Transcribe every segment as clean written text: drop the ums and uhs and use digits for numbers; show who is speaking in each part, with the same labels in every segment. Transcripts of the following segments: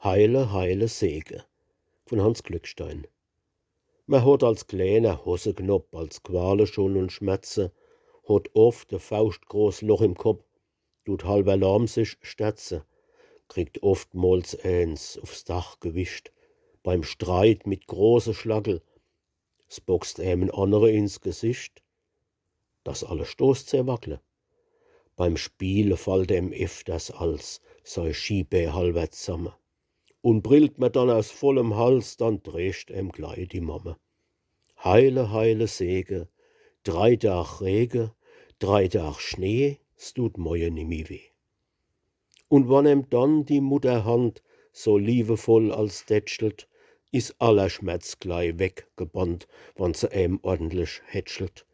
Speaker 1: Heile, heile Säge von Hans Glückstein. Man hat als kleiner Hoseknopp, als Quale schon und Schmerze, hat oft e faustgroß Loch im Kopf, tut halb Alarm sich stetze, kriegt oftmals eins aufs Dach gewischt, beim Streit mit große Schlagel, s boxt einem andere ins Gesicht, dass alle Stoß zerwackle. Beim Spiele fällt öfters als sei Schiebe halber zusammen. Und brillt mir dann aus vollem Hals, dann drescht gleich die Mamme. Heile, heile Säge, 3 Tag Regen, 3 Tag Schnee, s tut moje nimmi weh. Und wann dann die Mutterhand so liebevoll als tätschelt, is aller Schmerz gleich weggebannt, wann se ordentlich hätschelt.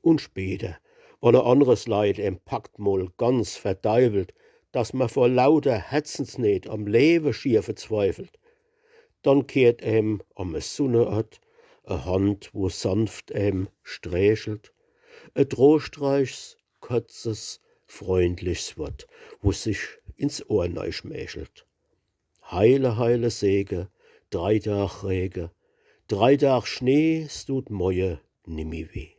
Speaker 1: Und später, wann anderes Leid packt mal ganz verdeibelt, dass man vor lauter Herzensnot am Leben schier verzweifelt, dann kehrt am Sonneort a Hand, wo sanft strächelt, a trostreichs, kurzes, freundliches Wort, wo sich ins Ohr schmächelt. Heile, heile Säge, 3 Tag Regen, 3 Tag Schnee, s tut moje nimmi weh.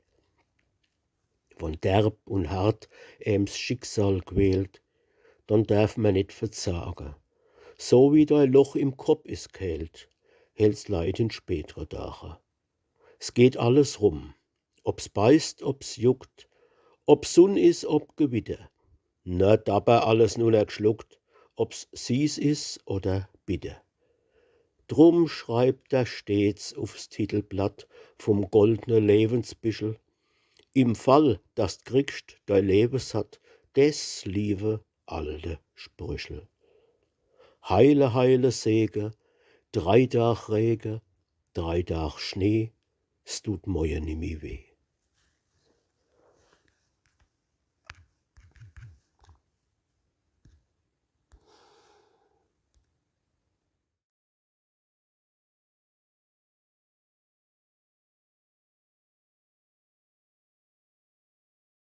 Speaker 1: Wann derb und hart s Schicksal quält, dann darf man nicht verzagen. So wie dein Loch im Kopf is geheilt, hält's Leid in spätere Tage. Es geht alles rum, ob's beißt, ob's juckt, ob Sunn is, ob Gewitter. Na dabei alles nur geschluckt, ob's Sies is oder bitter. Drum schreibt er stets aufs Titelblatt vom goldne Lebensbischel: Im Fall, dass d kriegst dein Lebenssatt, des liebe alte Sprüchel. Heile, heile Säge, 3 Tag Regen, 3 Tag Schnee, s tut moje nimmi weh.